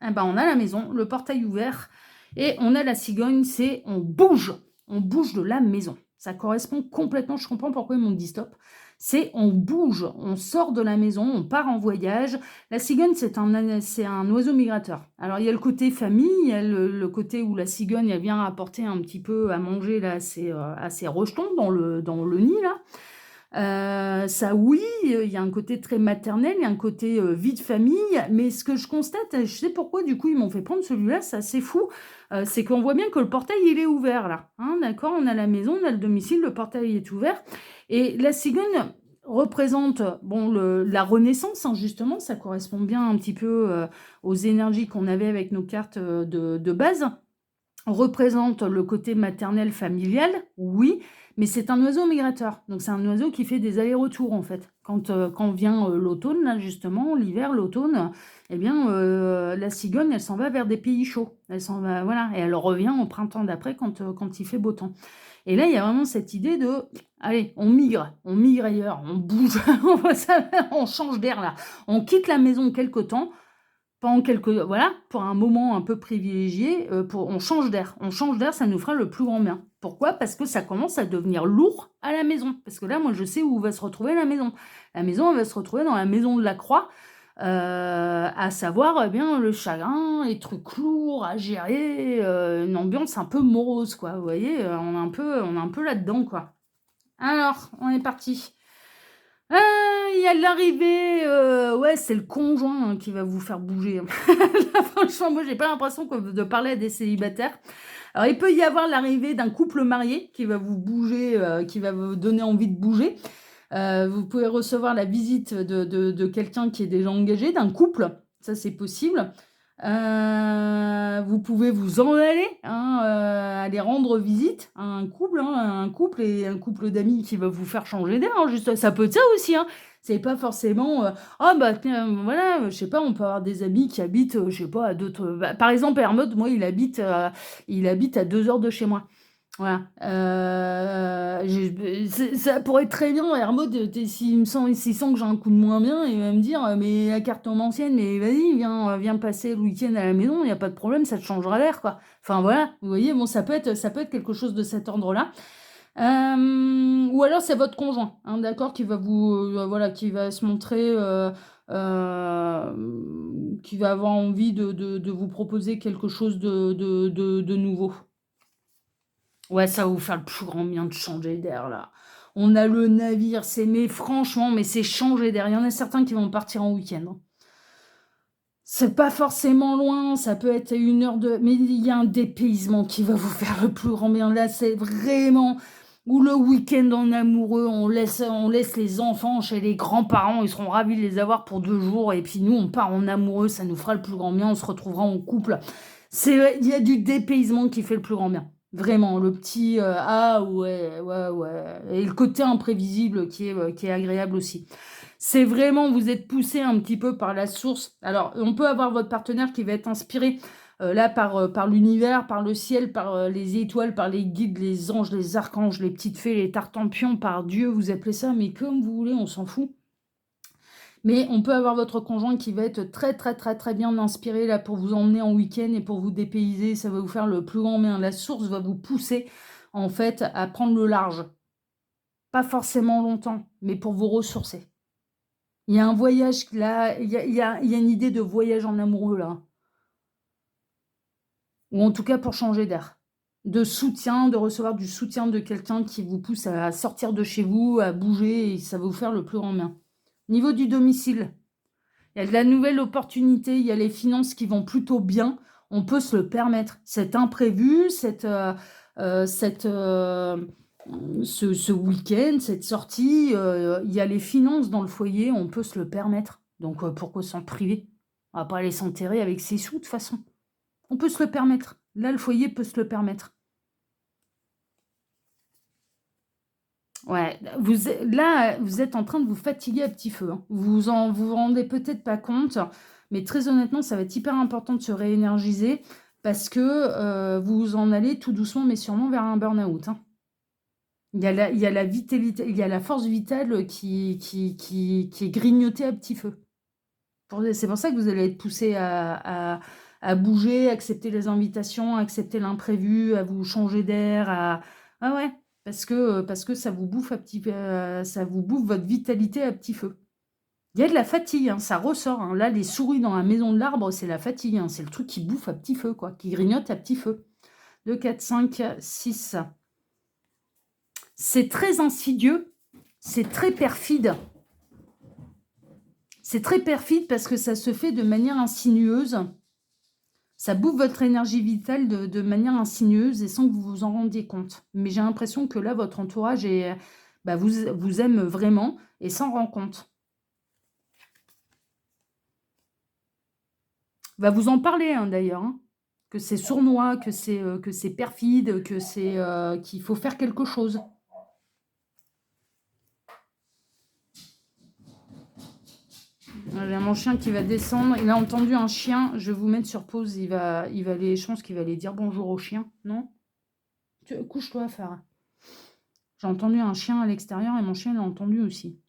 eh ben, on a la maison, le portail ouvert, et on a la cigogne, c'est on bouge de la maison. Ça correspond complètement, je comprends pourquoi ils m'ont dit stop. C'est on bouge, on sort de la maison, on part en voyage. La cigogne, c'est un oiseau migrateur. Alors, il y a le côté famille, il y a le côté où la cigogne, elle vient apporter un petit peu à manger là, à ses rejetons dans le nid, là. Ça, oui, il y a un côté très maternel, il y a un côté vie de famille, mais ce que je constate, je sais pourquoi, du coup, ils m'ont fait prendre celui-là, c'est assez fou, c'est qu'on voit bien que le portail, il est ouvert, là. Hein, d'accord, on a la maison, on a le domicile, le portail est ouvert, et la cigogne représente bon, la renaissance, hein, justement, ça correspond bien un petit peu aux énergies qu'on avait avec nos cartes de base. On représente le côté maternel familial, oui, mais c'est un oiseau migrateur. Donc c'est un oiseau qui fait des allers-retours en fait. Quand vient l'automne, là justement, l'hiver, l'automne, eh bien la cigogne, elle s'en va vers des pays chauds. Elle s'en va, voilà, et elle revient au printemps d'après quand il fait beau temps. Et là, il y a vraiment cette idée de, allez, on migre ailleurs, on bouge, on change d'air là. On quitte la maison quelque temps, voilà, pour un moment un peu privilégié, on change d'air. On change d'air, ça nous fera le plus grand bien. Pourquoi? Parce que ça commence à devenir lourd à la maison. Parce que là, moi, je sais où va se retrouver la maison. La maison, elle va se retrouver dans la maison de la croix, à savoir, eh bien, le chagrin, les trucs lourds à gérer, une ambiance un peu morose, quoi. Vous voyez, on est un peu là-dedans, quoi. Alors, on est parti. Il y a l'arrivée, ouais, c'est le conjoint, hein, qui va vous faire bouger, hein. Là, franchement, moi, j'ai pas l'impression de parler à des célibataires. Alors, il peut y avoir l'arrivée d'un couple marié qui va vous bouger, qui va vous donner envie de bouger. Vous pouvez recevoir la visite de quelqu'un qui est déjà engagé, d'un couple, ça c'est possible. Vous pouvez vous en aller, hein, aller rendre visite à un couple et un couple d'amis qui va vous faire changer d'air, hein, juste, ça peut être ça aussi, hein. C'est pas forcément, ah bah tiens, voilà, je sais pas, on peut avoir des amis qui habitent, je sais pas, à d'autres, bah, par exemple, Hermod, moi, il habite à 2 heures de chez moi. Voilà, ça pourrait être très bien, Hermod, s'il sent que j'ai un coup de moins bien, il va me dire: «Mais la carte tombe ancienne, mais vas-y, viens passer le week-end à la maison, il y a pas de problème, ça te changera l'air, quoi». Enfin voilà, vous voyez? Bon, ça peut être quelque chose de cet ordre-là. Ou alors c'est votre conjoint, hein, d'accord, qui va vous, voilà, qui va se montrer, qui va avoir envie de vous proposer quelque chose de nouveau. Ouais, ça va vous faire le plus grand bien de changer d'air, là. On a le navire, mais franchement, mais c'est changer d'air. Il y en a certains qui vont partir en week-end, hein. C'est pas forcément loin, ça peut être 1 heure de mais il y a un dépaysement qui va vous faire le plus grand bien. Là, c'est vraiment ou le week-end en amoureux, on laisse les enfants chez les grands-parents, ils seront ravis de les avoir pour 2 jours et puis nous, on part en amoureux, ça nous fera le plus grand bien, on se retrouvera en couple. Il y a du dépaysement qui fait le plus grand bien. Vraiment, le petit, ah ouais, ouais, ouais et le côté imprévisible qui est agréable aussi. C'est vraiment vous êtes poussé un petit peu par la source. Alors, on peut avoir votre partenaire qui va être inspiré, là par l'univers, par le ciel, par, les étoiles, par les guides, les anges, les archanges, les petites fées, les tartempions, par Dieu, vous appelez ça, mais comme vous voulez, on s'en fout. Mais on peut avoir votre conjoint qui va être très, très, très, très bien inspiré là pour vous emmener en week-end et pour vous dépayser. Ça va vous faire le plus grand bien. La source va vous pousser, en fait, à prendre le large. Pas forcément longtemps, mais pour vous ressourcer. Il y a un voyage là, il y a une idée de voyage en amoureux là. Ou en tout cas pour changer d'air. De soutien, de recevoir du soutien de quelqu'un qui vous pousse à sortir de chez vous, à bouger et ça va vous faire le plus grand bien. Niveau du domicile, il y a de la nouvelle opportunité, il y a les finances qui vont plutôt bien. On peut se le permettre. Cet imprévu, ce week-end, cette sortie, il y a les finances dans le foyer, on peut se le permettre. Donc pourquoi s'en priver? On va pas aller s'enterrer avec ses sous de toute façon. On peut se le permettre. Là, le foyer peut se le permettre. Ouais, vous êtes en train de vous fatiguer à petit feu, hein. Vous rendez peut-être pas compte, mais très honnêtement, ça va être hyper important de se réénergiser parce que vous en allez tout doucement, mais sûrement vers un burn-out, hein. Il y a la vitalité, il y a la force vitale qui est grignotée à petit feu. C'est pour ça que vous allez être poussé à bouger, accepter les invitations, accepter l'imprévu, à vous changer d'air, ah ouais, parce que ça vous bouffe ça vous bouffe votre vitalité à petit feu. Il y a de la fatigue, hein, ça ressort, hein. Là, les souris dans la maison de l'arbre, c'est la fatigue, hein, c'est le truc qui bouffe à petit feu, quoi, qui grignote à petit feu. 2, 4, 5, 6. C'est très insidieux, c'est très perfide. C'est très perfide parce que ça se fait de manière insinueuse. Ça bouffe votre énergie vitale de manière insinueuse et sans que vous vous en rendiez compte. Mais j'ai l'impression que là, votre entourage vous aime vraiment et s'en rend compte. Va vous en parler, hein, d'ailleurs, hein, que c'est sournois, que c'est perfide, qu'il faut faire quelque chose. J'ai mon chien qui va descendre. Il a entendu un chien. Je vais vous mettre sur pause. Je pense qu'il va aller dire bonjour au chien. Non? Couche-toi, Farah. J'ai entendu un chien à l'extérieur et mon chien l'a entendu aussi.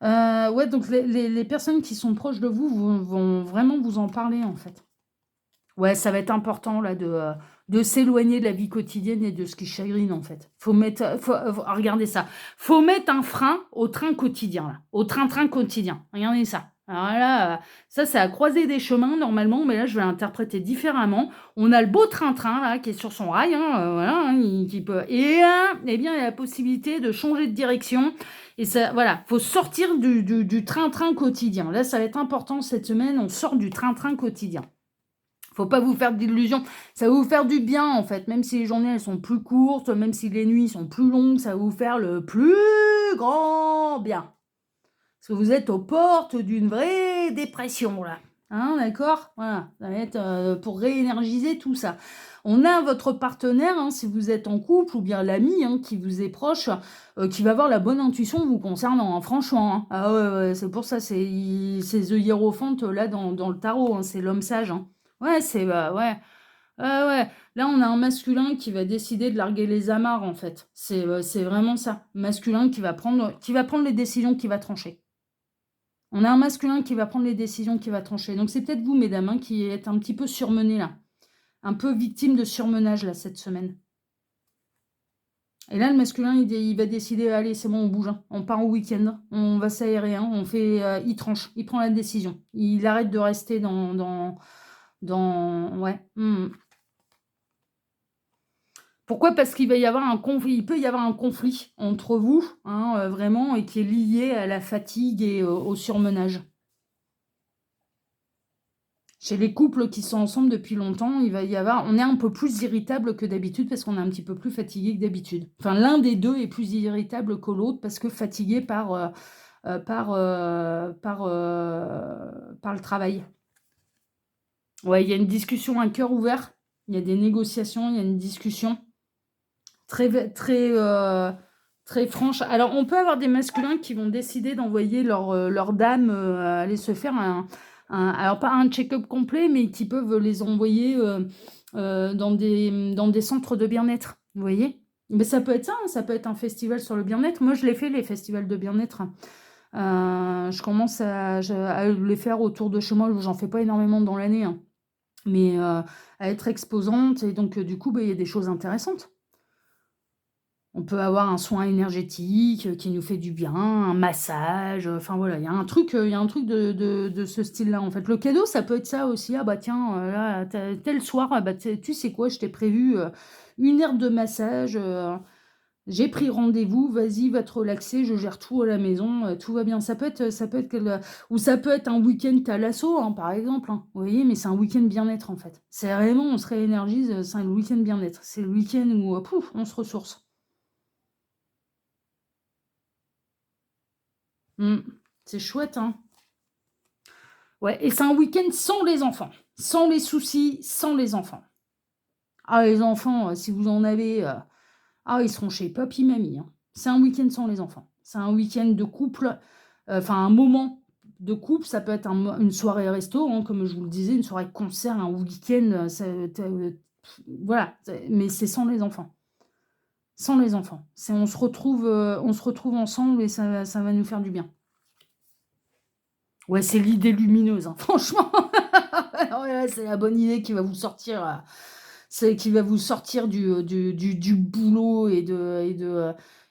Ouais, donc les personnes qui sont proches de vous vont vraiment vous en parler, en fait. Ouais, ça va être important là de s'éloigner de la vie quotidienne et de ce qui chagrine, en fait. Regardez ça. Faut mettre un frein au train quotidien, là. Au train-train quotidien. Regardez ça. Alors là, ça, c'est à croiser des chemins, normalement, mais là, je vais l'interpréter différemment. On a le beau train-train, là, qui est sur son rail, hein, voilà, hein, qui peut... Et là, eh bien, il y a la possibilité de changer de direction Et ça, voilà, faut sortir du train-train quotidien. Là, ça va être important cette semaine, on sort du train-train quotidien. Faut pas vous faire d'illusions. Ça va vous faire du bien, en fait. Même si les journées, elles sont plus courtes, même si les nuits sont plus longues, ça va vous faire le plus grand bien. Parce que vous êtes aux portes d'une vraie dépression, là. Hein, d'accord? Voilà, ça va être pour réénergiser tout ça. On a votre partenaire, hein, si vous êtes en couple, ou bien l'ami qui vous est proche, qui va avoir la bonne intuition vous concernant, hein, franchement. Hein. Ah ouais, c'est pour ça, c'est The Hierophant, là, dans le tarot, hein, c'est l'homme sage. Hein. Ouais, c'est... ouais. Ouais. Là, on a un masculin qui va décider de larguer les amarres, en fait. C'est vraiment ça. Masculin qui va prendre les décisions, qui va trancher. On a un masculin qui va prendre les décisions, qui va trancher. Donc, c'est peut-être vous, mesdames, hein, qui êtes un petit peu surmené, là. Un peu victime de surmenage, là, cette semaine. Et là, le masculin, il va décider, allez, c'est bon, on bouge. Hein. On part au week-end. On va s'aérer. Hein. On fait... il tranche. Il prend la décision. Il arrête de rester dans ouais. Pourquoi? Parce qu'il va y avoir un conflit, il peut y avoir un conflit entre vous, hein, vraiment, et qui est lié à la fatigue et au surmenage. Chez les couples qui sont ensemble depuis longtemps, il va y avoir, on est un peu plus irritable que d'habitude parce qu'on est un petit peu plus fatigué que d'habitude. Enfin, l'un des deux est plus irritable que l'autre parce que fatigué par le travail. Ouais, il y a une discussion à cœur ouvert, il y a des négociations, il y a une discussion. Très franche. Alors, on peut avoir des masculins qui vont décider d'envoyer leur dame aller se faire alors pas un check-up complet, mais qui peuvent les envoyer dans des centres de bien-être. Vous voyez? Mais ça peut être ça, hein, ça peut être un festival sur le bien-être. Moi, je l'ai fait, les festivals de bien-être. Je commence à les faire autour de chez moi. J'en fais pas énormément dans l'année, hein, mais à être exposante. Et donc, du coup, il y a des choses intéressantes. On peut avoir un soin énergétique qui nous fait du bien, un massage, enfin voilà, il y a un truc de ce style-là, en fait. Le cadeau, ça peut être ça aussi. Ah bah tiens, là, tel soir, bah, tu sais quoi, je t'ai prévu 1 heure de massage, j'ai pris rendez-vous, vas-y, va te relaxer, je gère tout à la maison, tout va bien. Ça peut être ou ça peut être un week-end à l'assaut, hein, par exemple. Hein, vous voyez, mais c'est un week-end bien-être, en fait. C'est vraiment, on se réénergise, c'est un week-end bien-être. C'est le week-end où, pouf, on se ressource. C'est chouette, hein. Ouais, et c'est un week-end sans les enfants, sans les soucis, sans les enfants. Ah, les enfants, si vous en avez, ils seront chez papy, mamie. Hein. C'est un week-end sans les enfants. C'est un week-end de couple, enfin un moment de couple. Ça peut être une soirée resto, hein, comme je vous le disais, une soirée concert, un week-end. Voilà, mais c'est sans les enfants. Sans les enfants. On se retrouve ensemble et ça va nous faire du bien. Ouais, c'est l'idée lumineuse, hein, franchement. Ouais, c'est la bonne idée qui va vous sortir, du boulot et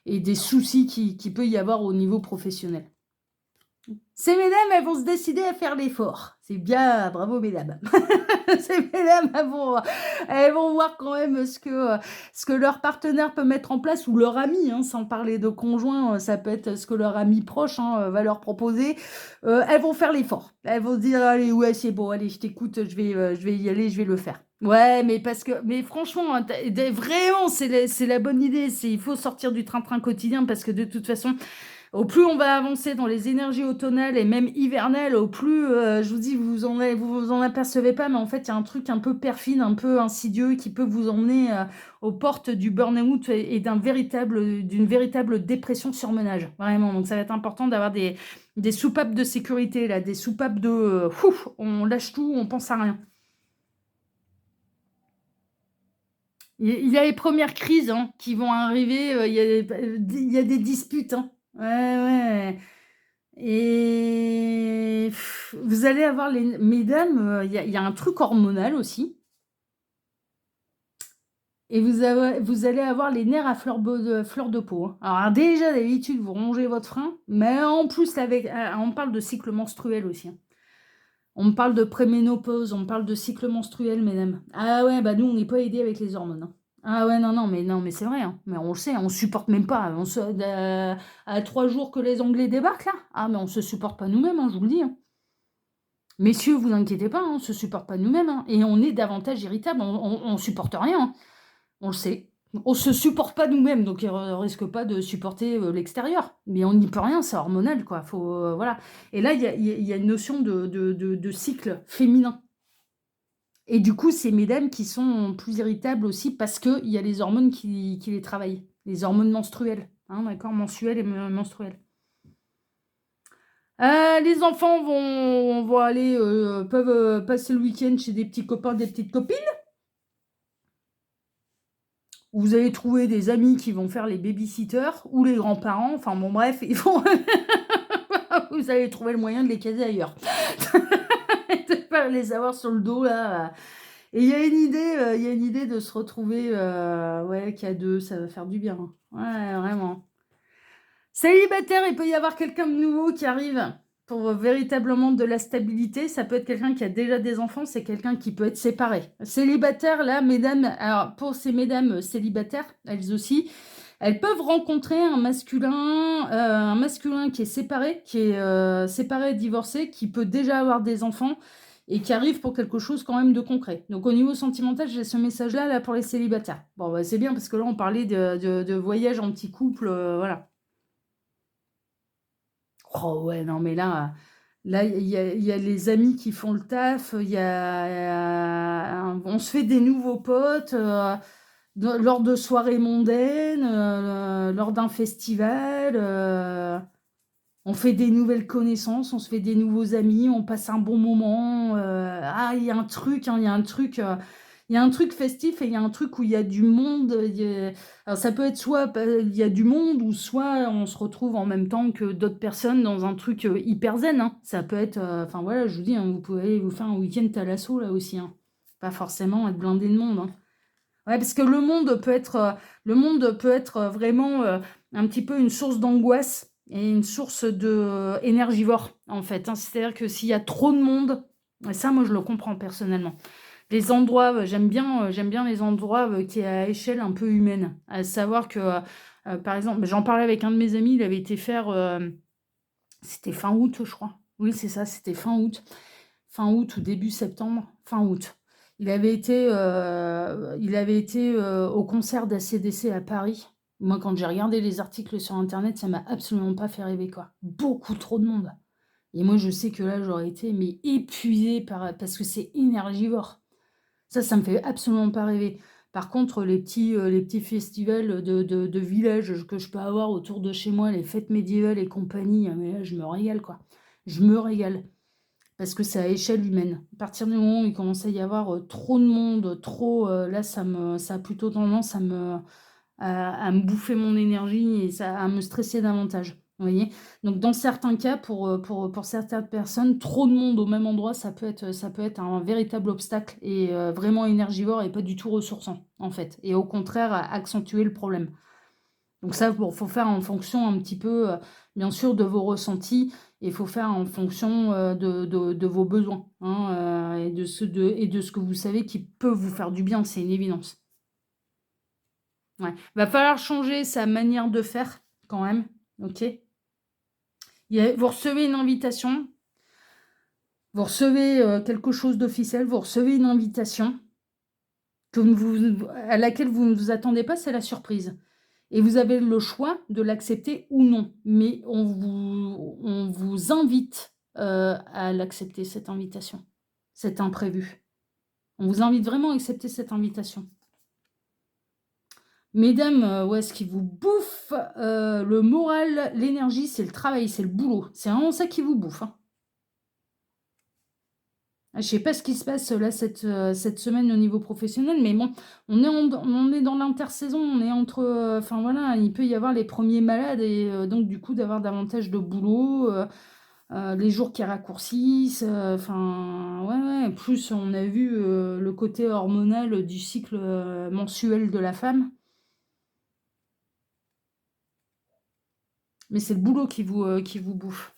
des soucis qui peut y avoir au niveau professionnel. Ces mesdames, elles vont se décider à faire l'effort. C'est bien, bravo mesdames. Ces mesdames, elles vont voir quand même ce que leur partenaire peut mettre en place, ou leur ami, hein, sans parler de conjoint, ça peut être ce que leur ami proche va leur proposer. Elles vont faire l'effort. Elles vont se dire, allez, ouais, c'est bon, allez, je t'écoute, je vais y aller, je vais le faire. Ouais, mais franchement, hein, vraiment, c'est la bonne idée. Il faut sortir du train-train quotidien parce que de toute façon, au plus on va avancer dans les énergies automnales et même hivernales, au plus, je vous dis, vous vous en apercevez pas, mais en fait, il y a un truc un peu perfide, un peu insidieux qui peut vous emmener aux portes du burn-out et d'une véritable dépression surmenage. Vraiment. Donc, ça va être important d'avoir des soupapes de sécurité, là, des soupapes de on lâche tout, on pense à rien. Il y a les premières crises hein, qui vont arriver, il y a des disputes. Hein. Ouais. Et vous allez avoir les mesdames, il y a un truc hormonal aussi. Et vous allez avoir les nerfs à fleur de peau. Hein. Alors déjà, d'habitude, vous rongez votre frein, mais en plus, on parle de cycle menstruel aussi. Hein. On me parle de préménopause, on me parle de cycle menstruel, mesdames. Ah ouais, bah nous, on n'est pas aidés avec les hormones. Hein. Ah ouais, non, mais c'est vrai, hein. Mais on le sait, on supporte même pas. À 3 jours que les Anglais débarquent là, ah mais on se supporte pas nous-mêmes, hein, je vous le dis, hein. Messieurs, vous inquiétez pas, hein, on se supporte pas nous-mêmes, hein, et on est davantage irritable, on supporte rien, hein, on le sait. On se supporte pas nous-mêmes, donc on risque pas de supporter l'extérieur. Mais on n'y peut rien, c'est hormonal, quoi. Faut, voilà. Et là, il y a une notion de cycle féminin. Et du coup, c'est mesdames qui sont plus irritables aussi parce qu'il y a les hormones qui les travaillent. Les hormones menstruelles, hein, d'accord, mensuelles et menstruelles. Les enfants vont aller, peuvent passer le week-end chez des petits copains, des petites copines. Vous allez trouver des amis qui vont faire les babysitters ou les grands-parents. Enfin bon, bref, ils vont... vous allez trouver le moyen de les caser ailleurs. De pas les avoir sur le dos, là. Et il y a une idée de se retrouver, ouais, qu'à deux, ça va faire du bien, hein. Ouais, vraiment. Célibataire, il peut y avoir quelqu'un de nouveau qui arrive pour véritablement de la stabilité. Ça peut être quelqu'un qui a déjà des enfants, c'est quelqu'un qui peut être séparé. Célibataire, là, mesdames, alors pour ces mesdames célibataires, elles aussi, elles peuvent rencontrer un masculin qui est séparé, divorcé, qui peut déjà avoir des enfants et qui arrive pour quelque chose quand même de concret. Donc au niveau sentimental, j'ai ce message-là là, pour les célibataires. Bon, bah, c'est bien parce que là, on parlait de voyage en petit couple, voilà. Oh ouais, non, mais là, il y a les amis qui font le taf, on se fait des nouveaux potes lors de soirées mondaines, lors d'un festival, on fait des nouvelles connaissances, on se fait des nouveaux amis, on passe un bon moment. Il y a un truc, hein, il y a un truc festif et il y a un truc où il y a du monde. Alors ça peut être soit il y a du monde ou soit on se retrouve en même temps que d'autres personnes dans un truc hyper zen, hein. Ça peut être, enfin voilà, je vous dis, hein, vous pouvez aller vous faire un week-end à l'assaut là aussi, hein. Pas forcément être blindé de monde, hein. Ouais, parce que le monde peut être vraiment un petit peu une source d'angoisse et une source de énergivore, en fait, hein. C'est-à-dire que s'il y a trop de monde, et ça, moi, je le comprends personnellement. Les endroits, j'aime bien les endroits qui est à échelle un peu humaine. À savoir que, par exemple, j'en parlais avec un de mes amis, il avait été faire, c'était fin août, je crois. Oui, c'est ça, c'était fin août ou début septembre, fin août. Il avait été au concert d'ACDC à Paris. Moi, quand j'ai regardé les articles sur Internet, ça m'a absolument pas fait rêver, quoi. Beaucoup trop de monde. Et moi, je sais que là, j'aurais été mais épuisée parce que c'est énergivore. Ça me fait absolument pas rêver. Par contre, les petits festivals de village que je peux avoir autour de chez moi, les fêtes médiévales et compagnie, ah, mais là, je me régale, quoi. Je me régale. Parce que c'est à échelle humaine. À partir du moment où il commence à y avoir trop de monde, trop, là, ça a plutôt tendance à me bouffer mon énergie et à me stresser davantage. Vous voyez? Donc, dans certains cas, pour certaines personnes, trop de monde au même endroit, ça peut être un véritable obstacle et vraiment énergivore et pas du tout ressourçant, en fait. Et au contraire, accentuer le problème. Donc ça, bon, faut faire en fonction un petit peu, bien sûr, de vos ressentis et il faut faire en fonction de vos besoins, hein, et de ce que vous savez qui peut vous faire du bien, c'est une évidence. Ouais. Va falloir changer sa manière de faire quand même, ok? Vous recevez une invitation, vous recevez quelque chose d'officiel, vous recevez une invitation à laquelle vous ne vous attendez pas, c'est la surprise. Et vous avez le choix de l'accepter ou non. Mais on vous invite à l'accepter, cette invitation, cet imprévu. On vous invite vraiment à accepter cette invitation. Mesdames, ouais, ce qui vous bouffe le moral, l'énergie, c'est le travail, c'est le boulot. C'est vraiment ça qui vous bouffe, hein. Je sais pas ce qui se passe là cette semaine au niveau professionnel, mais bon, on est dans l'intersaison, on est entre, enfin voilà, il peut y avoir les premiers malades et donc du coup d'avoir davantage de boulot, les jours qui raccourcissent, enfin ouais, ouais. Plus on a vu le côté hormonal du cycle mensuel de la femme, mais c'est le boulot qui vous bouffe.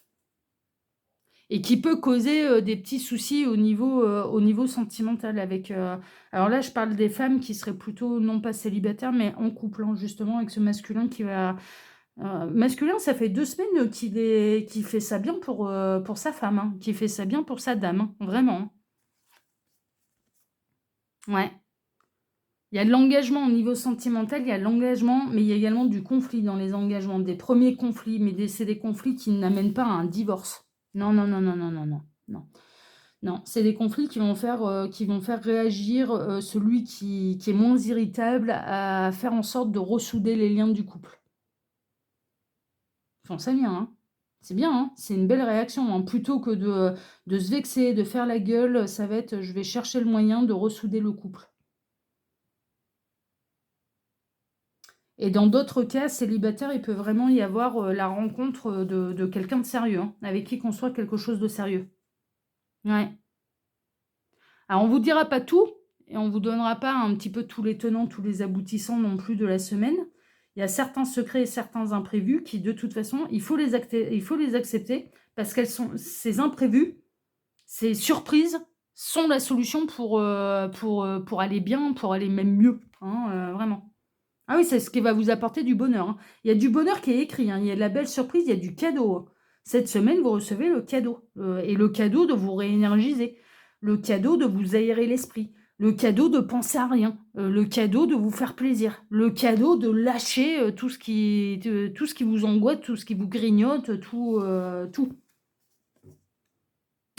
et qui peut causer, des petits soucis au niveau sentimental avec, alors là, je parle des femmes qui seraient plutôt non pas célibataires, mais en couple, hein, justement avec ce masculin qui va masculin, ça fait 2 semaines, qu'il fait ça bien pour sa femme, hein, qu'il fait ça bien pour sa dame, hein, vraiment, hein. Ouais. Il y a de l'engagement au niveau sentimental, il y a de l'engagement, mais il y a également du conflit dans les engagements, des premiers conflits, mais c'est des conflits qui n'amènent pas à un divorce. Non, non, non, non, non, non, non, non. Non, c'est des conflits qui vont faire réagir, celui qui est moins irritable à faire en sorte de ressouder les liens du couple. J'en sais bien, hein. C'est bien, hein, c'est une belle réaction, hein. Plutôt que de se vexer, de faire la gueule, ça va être, je vais chercher le moyen de ressouder le couple. Et dans d'autres cas, célibataire, il peut vraiment y avoir, la rencontre, de quelqu'un de sérieux, hein, avec qui construire quelque chose de sérieux. Ouais. Alors on vous dira pas tout et on vous donnera pas un petit peu tous les tenants, tous les aboutissants non plus de la semaine. Il y a certains secrets et certains imprévus qui, de toute façon, il faut les accepter parce qu'elles sont ces imprévus, ces surprises sont la solution pour aller bien, pour aller même mieux, hein, vraiment. Ah oui, c'est ce qui va vous apporter du bonheur, hein. Il y a du bonheur qui est écrit, hein, il y a de la belle surprise, il y a du cadeau, hein. Cette semaine, vous recevez le cadeau, et le cadeau de vous réénergiser, le cadeau de vous aérer l'esprit, le cadeau de penser à rien, le cadeau de vous faire plaisir, le cadeau de lâcher, tout ce qui vous angoisse, tout ce qui vous grignote, tout.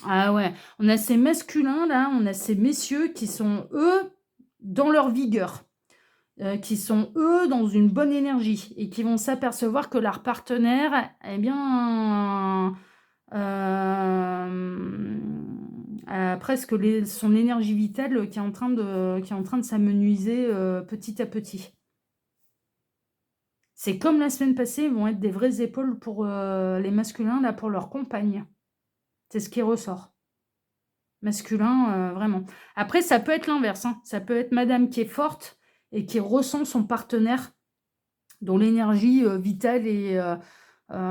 Ah ouais, on a ces masculins là, on a ces messieurs qui sont, eux, dans leur vigueur. Qui sont, eux, dans une bonne énergie et qui vont s'apercevoir que leur partenaire, eh bien, a presque son énergie vitale qui est en train de s'amenuiser petit à petit. C'est comme la semaine passée, ils vont être des vraies épaules pour les masculins, là, pour leurs compagnes. C'est ce qui ressort. Masculin, vraiment. Après, ça peut être l'inverse, hein. Ça peut être madame qui est forte et qui ressent son partenaire dont l'énergie vitale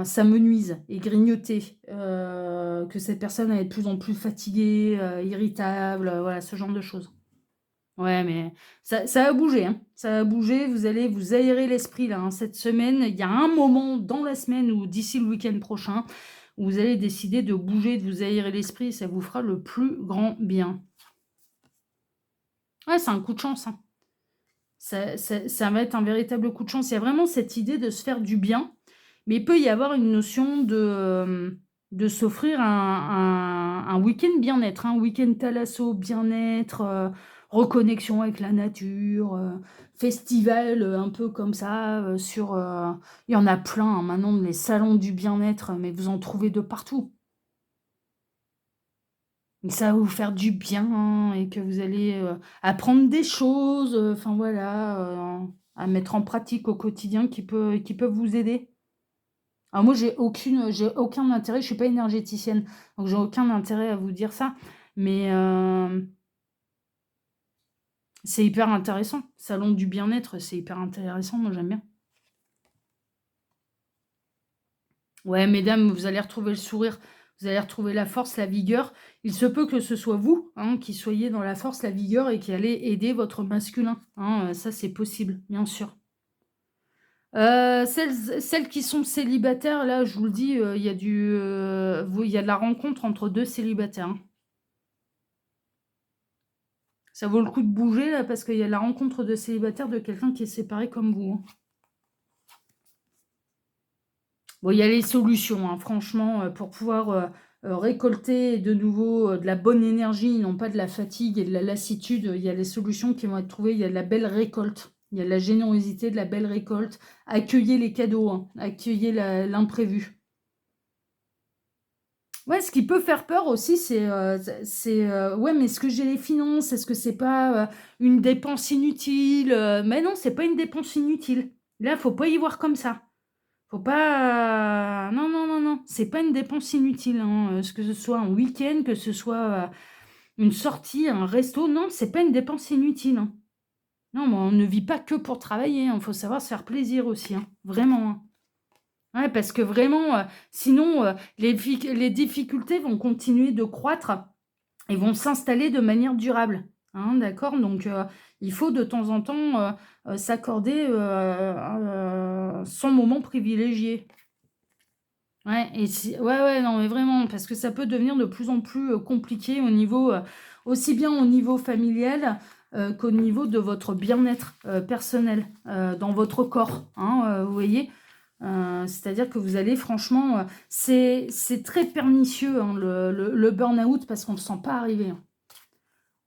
s'amenuise et grignotée, que cette personne est de plus en plus fatiguée, irritable, voilà, ce genre de choses. Ouais, mais ça va bouger, hein. Ça va bouger, vous allez vous aérer l'esprit là, hein, cette semaine. Il y a un moment dans la semaine ou d'ici le week-end prochain où vous allez décider de bouger, de vous aérer l'esprit et ça vous fera le plus grand bien. Ouais, c'est un coup de chance, hein. Ça va être un véritable coup de chance. Il y a vraiment cette idée de se faire du bien, mais il peut y avoir une notion de s'offrir un week-end bien-être, un week-end thalasso, bien-être, reconnexion avec la nature, festival un peu comme ça, il y en a plein hein, maintenant, les salons du bien-être, mais vous en trouvez de partout. Et ça va vous faire du bien et que vous allez, apprendre des choses, enfin voilà, à mettre en pratique au quotidien qui peuvent vous aider. Alors moi j'ai aucun intérêt, je suis pas énergéticienne, donc j'ai aucun intérêt à vous dire ça, mais c'est hyper intéressant. Salon du bien-être, c'est hyper intéressant, moi j'aime bien. Ouais, mesdames, vous allez retrouver le sourire, vous allez retrouver la force, la vigueur. Il se peut que ce soit vous, hein, qui soyez dans la force, la vigueur et qui allez aider votre masculin, hein, ça c'est possible, bien sûr. Celles qui sont célibataires, là, je vous le dis, il y a de la rencontre entre 2 célibataires, hein. Ça vaut le coup de bouger là parce qu'il y a de la rencontre de célibataires de quelqu'un qui est séparé comme vous, hein. Bon, il y a les solutions, hein, franchement, pour pouvoir, récolter de nouveau, de la bonne énergie, non pas de la fatigue et de la lassitude, il y a les solutions qui vont être trouvées. Il y a de la belle récolte, il y a de la générosité, de la belle récolte. Accueillez les cadeaux, hein, accueillez l'imprévu. Ouais, ce qui peut faire peur aussi, ouais, mais est-ce que j'ai les finances? Est-ce que c'est pas, une dépense inutile? Mais non, c'est pas une dépense inutile. Là, faut pas y voir comme ça. Faut pas, non, non, non, non, c'est pas une dépense inutile, hein, que ce soit un week-end, que ce soit, une sortie, un resto, non, c'est pas une dépense inutile, hein. Non, mais on ne vit pas que pour travailler, hein, faut savoir se faire plaisir aussi, hein, vraiment, hein. Ouais, parce que vraiment, sinon, les difficultés vont continuer de croître et vont s'installer de manière durable, hein, d'accord? Donc il faut de temps en temps, s'accorder, son moment privilégié. Ouais et si ouais, ouais, non, mais vraiment, parce que ça peut devenir de plus en plus, compliqué au niveau, aussi bien au niveau familial, qu'au niveau de votre bien-être, personnel, dans votre corps, hein, vous voyez? C'est-à-dire que vous allez franchement, c'est très pernicieux, hein, le burn-out parce qu'on ne le sent pas arriver, hein.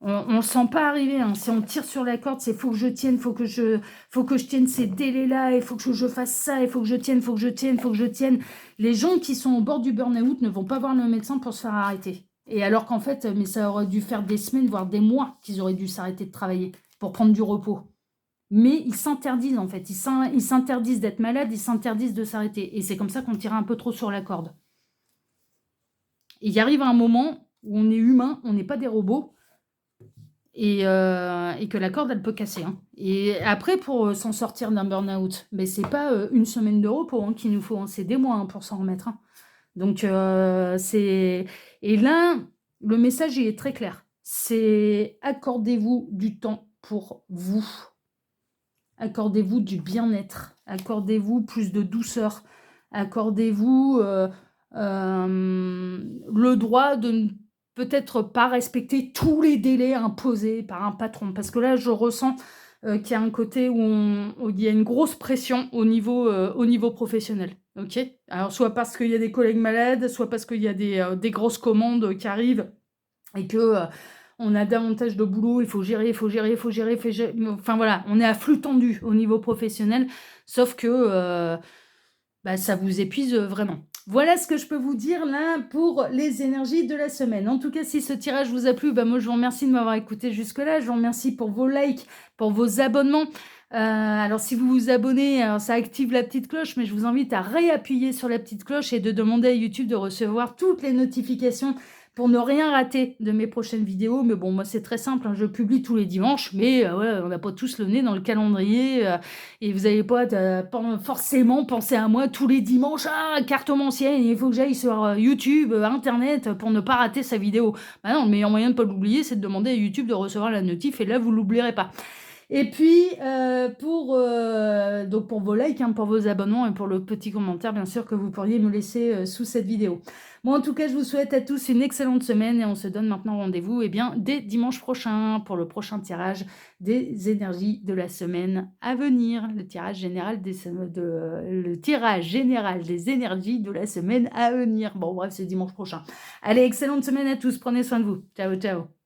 On le sent pas arriver, hein. Si on tire sur la corde, c'est: «Faut que je tienne, faut que je tienne ces délais-là, il faut que je fasse ça, il faut que je tienne, faut que je tienne, faut que je tienne». Les gens qui sont au bord du burn-out ne vont pas voir le médecin pour se faire arrêter et alors qu'en fait, mais ça aurait dû faire des semaines, voire des mois qu'ils auraient dû s'arrêter de travailler pour prendre du repos. Mais ils s'interdisent, en fait, ils s'interdisent d'être malades, ils s'interdisent de s'arrêter et c'est comme ça qu'on tire un peu trop sur la corde. Et il arrive un moment où on est humain, on n'est pas des robots et que la corde, elle peut casser, hein. Et après pour, s'en sortir d'un burn-out, mais c'est pas, 1 semaine de repos, hein, qu'il nous faut, hein, c'est des mois, hein, pour s'en remettre, hein. Donc c'est et là, le message, il est très clair. C'est: accordez-vous du temps pour vous. Accordez-vous du bien-être, accordez-vous plus de douceur, accordez-vous, le droit de ne peut-être pas respecter tous les délais imposés par un patron. Parce que là, je ressens, qu'il y a un côté où il y a une grosse pression au niveau professionnel, OK? Alors soit parce qu'il y a des collègues malades, soit parce qu'il y a des grosses commandes qui arrivent et que, on a davantage de boulot, il faut gérer, il faut gérer, il faut gérer, il faut gé enfin voilà, on est à flux tendu au niveau professionnel, sauf que, bah, ça vous épuise, vraiment. Voilà ce que je peux vous dire là pour les énergies de la semaine. En tout cas, si ce tirage vous a plu, bah, moi je vous remercie de m'avoir écouté jusque-là. Je vous remercie pour vos likes, pour vos abonnements. Alors si vous vous abonnez, alors ça active la petite cloche, mais je vous invite à réappuyer sur la petite cloche et de demander à YouTube de recevoir toutes les notifications pour ne rien rater de mes prochaines vidéos. Mais bon, moi c'est très simple, hein, je publie tous les dimanches, mais ouais, on n'a pas tous le nez dans le calendrier, et vous n'allez pas forcément penser à moi tous les dimanches: «Ah, cartomancienne, il faut que j'aille sur, YouTube, internet, pour ne pas rater sa vidéo». Bah non, le meilleur moyen de pas l'oublier, c'est de demander à YouTube de recevoir la notif et là, vous l'oublierez pas. Et puis, donc pour vos likes, hein, pour vos abonnements et pour le petit commentaire, bien sûr, que vous pourriez me laisser, sous cette vidéo. Moi, en tout cas, je vous souhaite à tous une excellente semaine et on se donne maintenant rendez-vous, eh bien, dès dimanche prochain pour le prochain tirage des énergies de la semaine à venir. Le tirage général le tirage général des énergies de la semaine à venir. Bon, bref, c'est dimanche prochain. Allez, excellente semaine à tous. Prenez soin de vous. Ciao, ciao.